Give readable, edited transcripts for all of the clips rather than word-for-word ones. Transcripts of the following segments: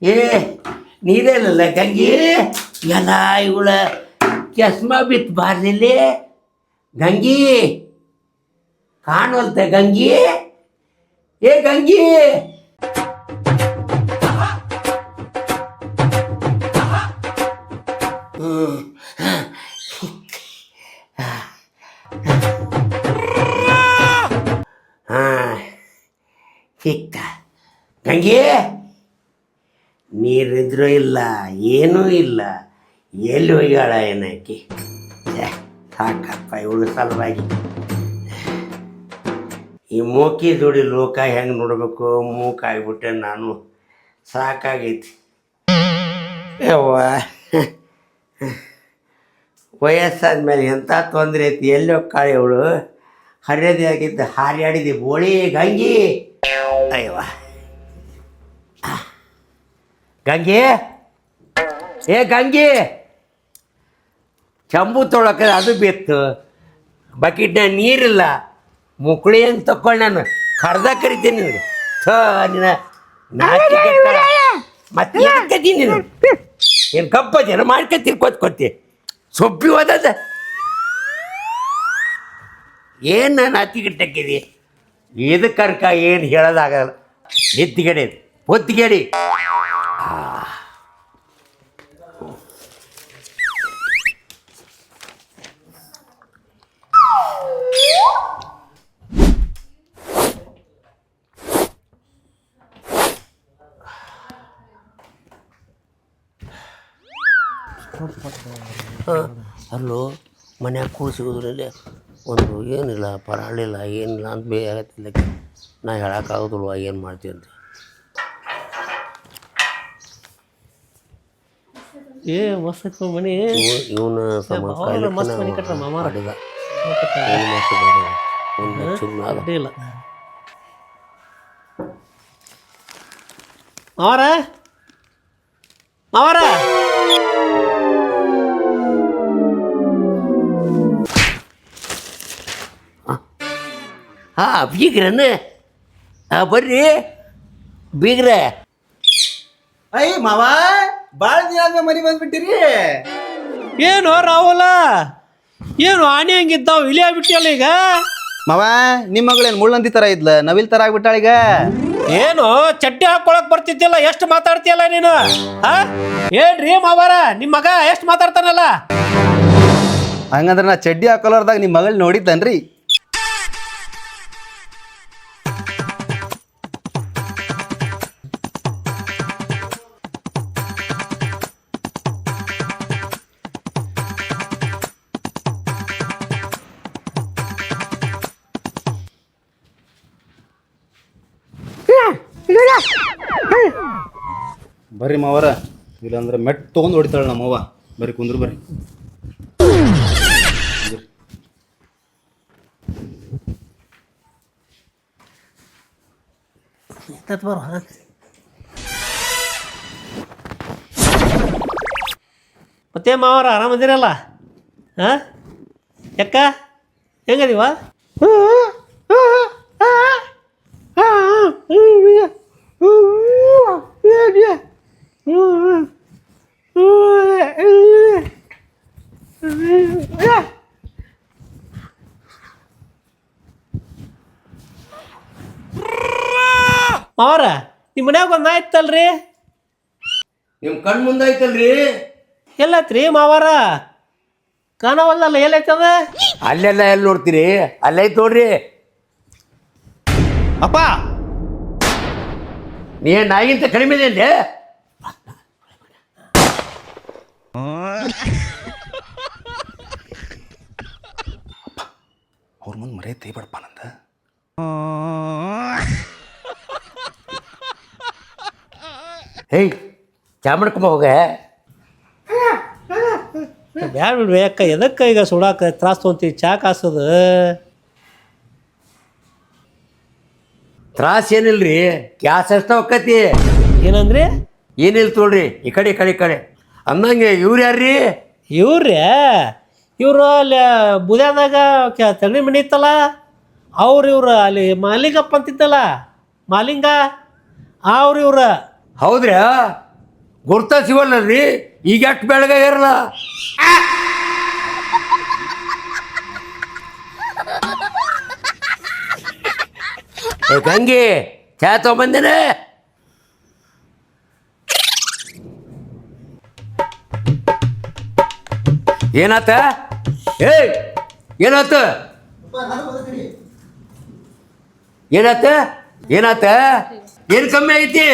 ಏ ನೀರೇನಲ್ಲ ಗಂಗಿ ಎಲ್ಲ ಇವಳ ಚಸ್ಮಾ ಬಿತ್ತು ಬಾರ್ದಿಲ್ಲಿ ಗಂಗಿ ಕಾಣುವಲ್ತೆ ಗಂಗಿ ಏ ಗಂಗಿ ಸಿಕ್ತ ಗಂಗಿ ನೀರಿದ್ರೂ ಇಲ್ಲ ಏನೂ ಇಲ್ಲ ಎಲ್ಲಿ ಹೋಗ್ಯಾಳ ಏನಕ್ಕೆ ಸಾಕಪ್ಪ ಇವಳು ಸಲುವಾಗಿ ಈ ಮೂಕಿ ದುಡಿ ಲೋಕ ಹೆಂಗೆ ನೋಡಬೇಕು ಮೂಕಾಗ್ಬಿಟ್ಟೆ ನಾನು ಸಾಕಾಗೈತಿ ಯವ್ವ ವಯಸ್ಸಾದ್ಮೇಲೆ ಎಂಥ ತೊಂದರೆ ಐತಿ ಎಲ್ಲಿ ಹೋಗ್ಕಾಳೆ ಇವಳು ಹರಿಯದೇ ಆಗಿದ್ದು ಹಾರ್ಯಾಡಿದೆ ಬೋಳಿ ಗಂಗಿ ಅಯ್ಯವ್ವ ಗಂಗಿ ಏ ಗಂಗಿ ಚಂಬು ತೊಳಕ ಅದು ಬಿತ್ತು ಬಕೆಟ್ನ ನೀರಿಲ್ಲ ಮುಕ್ಳಿ ಅಂತ ತಕೊಂಡು ನಾನು ಕರ್ದ ಕರಿತೀನಿ ನಿನಗೆ ನಿನ್ನ ನಾಚಿ ಮತ್ತೆ ನೀನು ಏನು ಕಪ್ಪದೇನ ಮಾಡ್ಕೊ ತಿರ್ಕೋತ್ ಕೊಡ್ತಿ ಸೊಪ್ಪಿ ಓದದ ಏನು ನಾನು ಅತ್ತಿಗಿಟ್ಟಕ್ಕಿದೆ ಇದು ಕರ್ಕ ಏನು ಹೇಳೋದಾಗಲ್ಲ ನೆತ್ತಿಗಡೆ ಹೊತ್ತಿಗೇಡಿ ಅಲ್ಲೋ ಮನ್ಯಾಗ ಕೂಳು ಸಿಗೋದ್ರಲ್ಲಿ ಒಂದು ಏನಿಲ್ಲ ಪರಳಿಲ್ಲ ಏನಿಲ್ಲ ಅಂತ ಆಗತ್ತಿಲ್ಲ ನಾ ಹೇಳೋಕ್ಕಾಗೋದಿಲ್ವ ಏನು ಮಾಡ್ತೀವಿ ಅಂತ ಏ ಮಸ್ತ್ ಮನಿ ಇವನ ಇಲ್ಲ ಅವರ ಅವರ ಬೀಗ್ರನ್ನ ಬರ್ರಿ ಬೀಗ್ರ ಅಯ್ಯ ಮಾವ ಭಾಳ ದಿನ ಮನೆ ಬಂದ್ಬಿಟ್ಟಿರಿ ಏನು ರಾಹುಲ ಏನು ಆನೆ ಹಂಗಿದ್ದಾವ ಇಲಿ ಆಗ್ಬಿಟ್ಟಿಯಲ್ಲ ಈಗ ಮಾವ ನಿಮ್ಮ ಮಗಳೇನು ಮುಳ್ಳಂದಿ ಥರ ಇದ್ಲ ನವಿಲ್ ಥರ ಆಗ್ಬಿಟ್ಟಾಳ ಈಗ ಏನು ಚಡ್ಡಿ ಹಾಕೊಳಕ್ ಬರ್ತಿದ್ದಿಲ್ಲ ಎಷ್ಟು ಮಾತಾಡ್ತೀಯಲ್ಲ ನೀನು ಏನ್ರಿ ಮಾವಾರ ನಿಮ್ಮ ಮಗ ಎಷ್ಟು ಮಾತಾಡ್ತಾನಲ್ಲ ಹಂಗಂದ್ರೆ ನಾ ಚಡ್ಡಿ ಹಾಕೊಲಾರ್ದಾಗ ನಿಮ್ಮ ಮಗಳು ನೋಡಿದ್ದನ್ರಿ ಬರ್ರಿ ಮಾವರ ಇಲ್ಲಾಂದ್ರೆ ಮೆಟ್ ತೊಗೊಂಡು ಹೊಡಿತಾಳೆ ನಮ್ಮವ್ವ ಬರ್ರಿ ಕುಂದ್ರು ಬರ್ರಿ ಮತ್ತೆ ಮಾವಾರ ಆರಾಮದಿರಲ್ಲ ಹಾಂ ಯಾಕ ಹೆಂಗದೀವ ಮಾವಾರ ನಿಮ್ಮ ಮನ್ಯಾಗ ಒಂದು ಆಯ್ತಲ್ರಿ ನಿಮ್ಮ ಕಣ್ಣು ಮುಂದಾಯ್ತಲ್ರಿ ಎಲ್ಲೈತ್ರಿ ಮಾವಾರ ಕಾಣವಲ್ಲಲ್ಲ ಎಲ್ಲೈತದ ಅಲ್ಲೆಲ್ಲ ಎಲ್ಲಿ ನೋಡ್ತೀರಿ ಅಲ್ಲೈತ್ ನೋಡ್ರಿ ಅಪ್ಪ ನೀ ನಾಯಿಗಿಂತ ಕಡಿಮೆ ಇದೆ ಅವ್ರ ಮುಂದೆ ಮರ್ಯಾದೆ ತೆಗಿಬೇಡಪ್ಪ ನಂದ ಹೇಯ್ ಚಾಮಡ್ಕೊಂಬ ಹೋಗ ಬ್ಯಾಡ ಬಿಡ್ರಿ ಅಕ್ಕ ಎದಕ್ಕೆ ಈಗ ಸುಡಾಕ ತ್ರಾಸ ತೊಗೊಂತೀವಿ ಚಾ ಕಾಸದ ತ್ರಾಸ ಏನಿಲ್ರಿ ಗ್ಯಾಸ್ ಅಷ್ಟ ಒಕ್ಕತಿ ಏನಂದ್ರಿ ಏನಿಲ್ಲ ತೋಳ್ರಿ ಈ ಕಡೆ ಅಂದಂಗೆ ಇವ್ರು ಯಾರ್ರಿ ಇವ್ರಿ ಇವರು ಅಲ್ಲಿ ಬುದ್ಯಾದಾಗ ತಗಡಿ ಮನಿ ಇತ್ತಲ್ಲ ಇವ್ರ ಅಲ್ಲಿ ಮಾಲಿಂಗಪ್ಪ ಅಂತಿದ್ದಲ್ಲ, ಮಾಲಿಂಗ ಇವ್ರ. ಹೌದ್ರಾ? ಗುರ್ತ ಸಿವಲ್ಲರಿ ಈಗ ಎಷ್ಟು ಬೆಳಗಾಗಿರಲ್ಲ. ಗಂಗೆ ಚಾ ತಗೊಂಬಂದೇನೆ. ಏನಾತ? ಏನಾತ? ಏನಾತ? ಏನಾತ? ಏನು ಕಮ್ಮಿ ಐತಿ?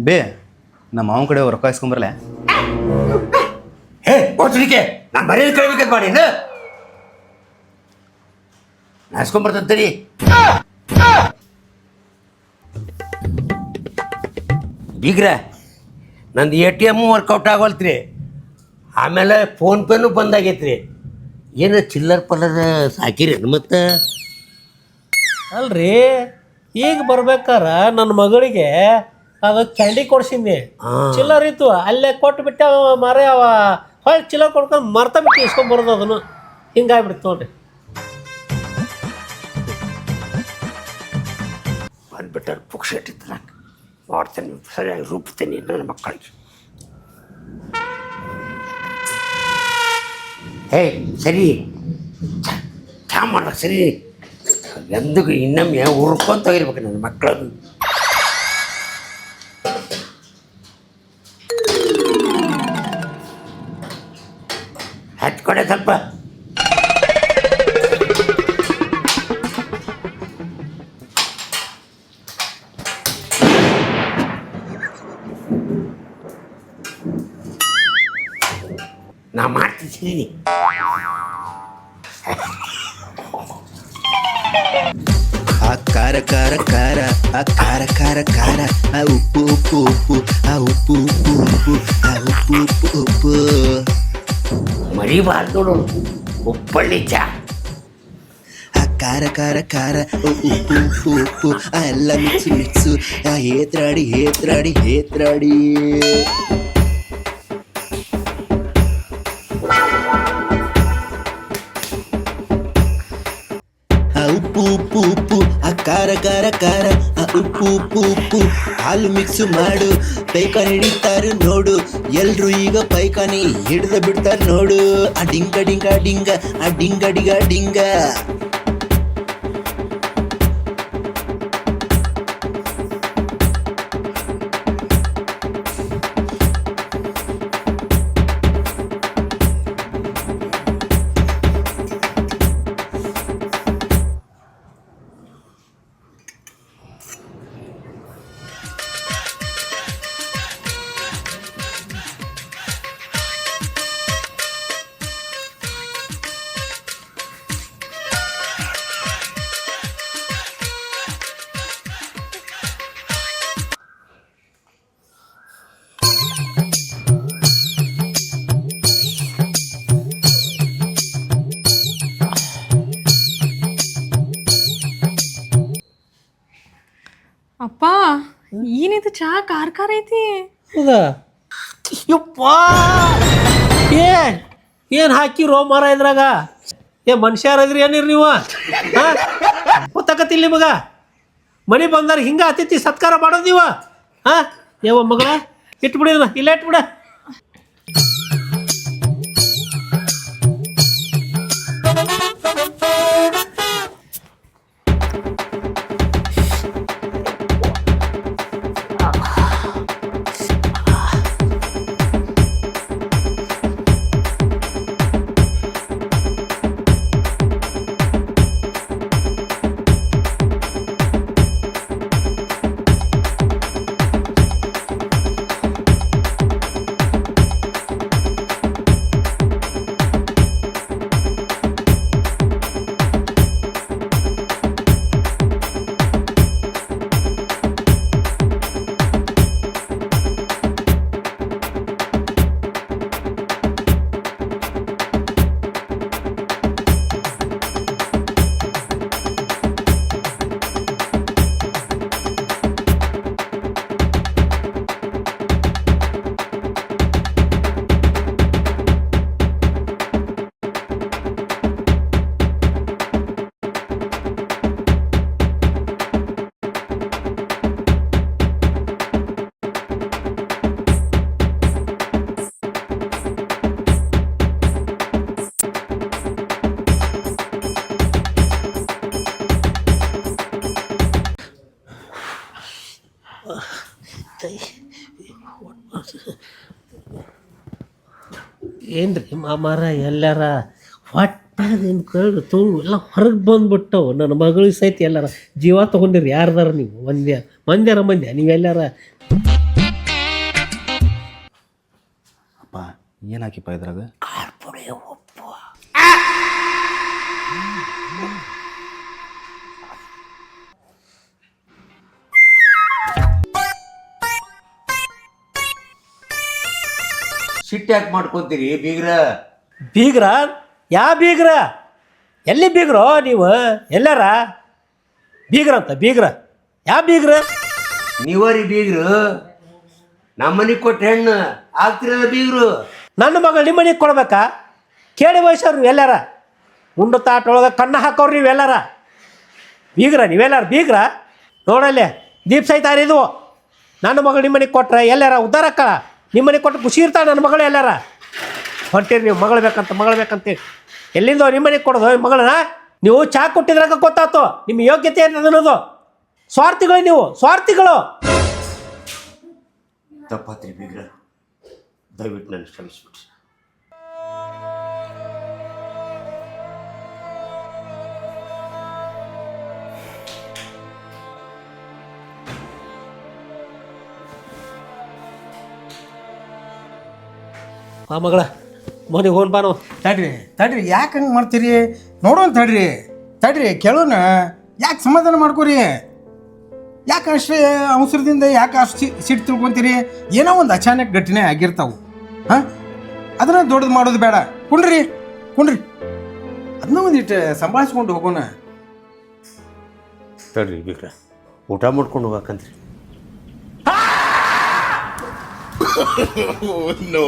ಬೇ ನಮ್ಮ ಮಾವನ ಕಡೆ ರೊಕ್ಕ ಇಸ್ಕೊಂಬರಲ್ಲ. ಓದ್ಲಿಕ್ಕೆ ನಾನು ಮರ್ಯಾದೆ ಕಳಿಬೇಕಂತ ಮಾಡಿ ನಾಸ್ಕೊಂಬರ್ತಂತರಿ. ಬೀಗ್ರ ನಂದು ATM ವರ್ಕೌಟ್ ಆಗೋಲ್ತ್ರಿ. ಆಮೇಲೆ ಫೋನ್ಪೇನು ಬಂದಾಗೈತ್ರಿ. ಏನು ಚಿಲ್ಲರ್ ಪಲ್ಲರ್ ಸಾಕಿರಿ ಮತ್ತೆ? ಅಲ್ರಿ ಈಗ ಬರ್ಬೇಕಾರ ನನ್ನ ಮಗಳಿಗೆ ಅದು ಕ್ಯಾಂಡಿ ಕೊಡ್ಸಿದ್ನಿ, ಚಿಲ್ಲರ್ ಇತ್ತು ಅಲ್ಲೇ ಕೊಟ್ಟು ಬಿಟ್ಟೆ. ಮಾರೇ ಅವ ಹೊಳ್ಳಿ ಚಿಲ್ಲರ್ ಕೊಡ್ಕೊಂಡು ಮರ್ತ ಬಿಟ್ಟು ಇಸ್ಕೊಂಬರೋದು, ಅದನ್ನು ಹಿಂಗಾಗ್ಬಿಡ್ತು ನೋಡ್ರಿ. ಬಂದ್ಬಿಟ್ಟಾರೆ ಪುಕ್ಷ ಇಟ್ಟಿದ್ರ ಮಾಡ್ತೇನೆ, ಸರಿಯಾಗಿ ರೂಪಿಸ್ತೇನೆ ನನ್ನ ಮಕ್ಕಳಿಗೆ. ಸರಿ ಚಾ ಮಾಡ ಸರಿ. ಎಂದಿಗೂ ಇನ್ನೊಮ್ಮೆ ಹುರ್ಕೊಂತ ಹೋಗಿರ್ಬೇಕು ನನ್ನ ಮಕ್ಕಳನ್ನು. ಹಚ್ಕೊಡೆ ಸ್ವಲ್ಪ. ನಾ ಮಾಡ್ತಿದ್ದೀನಿ. ಆ ಕಾರ ಕಾರ ಕಾರ, ಆ ಕಾರ ಕಾರ ಕಾರ, ಆ ಉಪ್ಪು ಉಪ್ಪು ಉಪ್ಪು, ಆ ಉಪ್ಪು ಉಪ್ಪು ಉಪ್ಪು, ಆ ಉಪ್ಪು ಉಪ್ಪು ಉಪ್ಪು. ಮರಿಬಾರ್ದು ನೋಡು ಉಪ್ಪಳ್ಳಿ ಚಾ. ಆ ಕಾರ ಕಾರ ಕಾರ, ಉಪ್ಪು ಉಪ್ಪು ಉಪ್ಪು, ಆ ಎಲ್ಲ ಮಿಕ್ಸು ಮಿಕ್ಸು, ಆ ಹೇತ್ರಾಡಿ ಹೇತ್ರಾಡಿ ಹೇತ್ರಾಡಿ. ಉಪ್ಪು ಉಪ್ಪು ಉಪ್ಪು, ಆ ಕಾರ ಕಾರ ಕಾರ, ಆ ಉಪ್ಪು ಉಪ್ಪು ಉಪ್ಪು, ಹಾಲು ಮಿಕ್ಸು ಮಾಡು. ಪೈಕಾನಿ ಹಿಡಿತಾರು ನೋಡು, ಎಲ್ರು ಈಗ ಪೈಕಾನಿ ಹಿಡ್ದ ಬಿಡ್ತಾರ ನೋಡು. ಆ ಡಿಂಗ ಡಿಂಗ ಡಿಂಗ, ಆ ಡಿಂಗ ಡಿಗ ಡಿಂಗ. ಅಪ್ಪ ಏನಿದು ಚಾ ಖಾರ ಖಾರ ಐತಿ. ಹೌದಾ? ಯಪ್ಪ ಏನು ಹಾಕಿರೋ ಮಾರ ಇದ್ರಾಗ? ಮನುಷ್ಯರಾದ್ರಿ ಏನಿರಿ ನೀವು? ಗೊತ್ತಾಕತ್ತಿಲ್ಲ ನಿಮಗ? ಮನೆ ಬಂದಾರ ಹಿಂಗ ಅತಿಥಿ ಸತ್ಕಾರ ಮಾಡೋದು ನೀವು? ಯಾವ ಮಗಳ ಇಟ್ಬಿಡಿದ ಇಲ್ಲ ಇಟ್ಬಿಡ. ಏನ್ರಿ ಮಾಮಾರ ಎಲ್ಲಾರ ಹೊಟ್ಟದೇನು ಕಳ್ಳು ತೊಗೊಂಡು ಎಲ್ಲ ಹೊರಗೆ ಬಂದ್ಬಿಟ್ಟವು. ನನ್ನ ಮಗಳಿಗೆ ಸಹಿತ ಎಲ್ಲಾರ ಜೀವ ತೊಗೊಂಡಿರಿ ಯಾರ್ದಾರ ನೀವು? ಮಂದ್ಯಾರ ನೀವೆಲ್ಲಾರ? ಅಪ್ಪ ಏನು ಹಾಕಿಪ್ಪ ಇದ್ರಾಗ? ಕಾರ್ಪೊಡೆ ಉಪ್ಪು. ಸಿಟ್ಟು ಯಾಕೆ ಮಾಡ್ಕೊಂತೀರಿ ಬೀಗ್ರ? ಬೀಗ್ರ? ಬೀಗ್ರ? ಎಲ್ಲಿ ಬೀಗ್ರೋ ನೀವು? ಎಲ್ಲಾರ ಬೀಗ್ರ ಅಂತ ಬೀಗ್ರ? ಬೀಗ್ರ? ನೀವರಿ ಬೀಗ್ರು? ನಮ್ಮನಿಗೆ ಕೊಟ್ಟ ಹೆಣ್ಣು ಆಗ್ತಿರಲ್ಲ ಬೀಗ್ರು. ನನ್ನ ಮಗಳು ನಿಮ್ಮ ಮನೆಗೆ ಕೊಡ್ಬೇಕಾ? ಕೇಳಿ ವಯಸ್ಸವ್ರು ಎಲ್ಲಾರ ಉಂಡು ತಾಟೊಳಗೆ ಕಣ್ಣು ಹಾಕೋರು ನೀವೆಲ್ಲಾರ ಬೀಗ್ರ? ನೀವೆಲ್ಲಾರ ಬೀಗ್ರ? ನೋಡಲ್ಲೇ ದೀಪ ಸಹಿತ ಇದು ನನ್ನ ಮಗಳು ನಿಮ್ಮ ಮನೆಗೆ ಕೊಟ್ರೆ ಎಲ್ಲಾರ ಉದ್ದಾರಕ್ಕ ನಿಮ್ಮ ಮನೆಗೆ ಕೊಟ್ಟು ಖುಷಿ ಇರ್ತಾಳೆ ನನ್ನ ಮಗಳು ಎಲ್ಲಾರ. ಹೊಂಟೀರಿ ನೀವು ಮಗಳು ಬೇಕಂತೇಳಿ. ಎಲ್ಲಿಂದ ನಿಮ್ಮ ಮನೆಗೆ ಕೊಡೋದು ಮಗಳನ್ನ? ನೀವು ಚಾ ಕೊಟ್ಟಿದ್ರಾಗ ಗೊತ್ತಾಯ್ತು ನಿಮ್ಮ ಯೋಗ್ಯತೆ ಏನು ಅನ್ನೋದು. ಸ್ವಾರ್ಥಿಗಳು ನೀವು, ಸ್ವಾರ್ಥಿಗಳು. ತಪ್ಪಾತ್ರಿ ಬೀಗ್ರ, ದಯವಿಟ್ಟು ನನ್ನ ಕ್ಷಮಿಸ್ಬಿಟ್ರಿ. ಮಗಳ ಮನೆಗೆ ಹೋಗಿ ಬಾನು. ತಡ್ರಿ ಯಾಕೆ ಹಂಗೆ ಮಾಡ್ತೀರಿ? ನೋಡೋಣ ತಡ್ರಿ ಕೇಳೋಣ. ಯಾಕೆ ಸಮಾಧಾನ ಮಾಡ್ಕೋರಿ? ಯಾಕೆ ಅಷ್ಟೇ ಅವಸರದಿಂದ ಯಾಕೆ ಅಷ್ಟು ಸಿಟ್ಟು ತಿಳ್ಕೊತೀರಿ? ಏನೋ ಒಂದು ಅಚಾನಕ್ ಘಟನೆ ಆಗಿರ್ತಾವೆ. ಹಾಂ, ಅದನ್ನ ದೊಡ್ಡದು ಮಾಡೋದು ಬೇಡ. ಕುಂಡ್ರಿ ಅದನ್ನ ಒಂದಿಟ್ಟು ಸಂಭಾಳಿಸ್ಕೊಂಡು ಹೋಗೋಣ. ತಡ್ರಿ ಬೀಗ್ರ, ಊಟ ಮಾಡ್ಕೊಂಡು ಹೋಗಕ್ಕಂತ್ರಿ. no.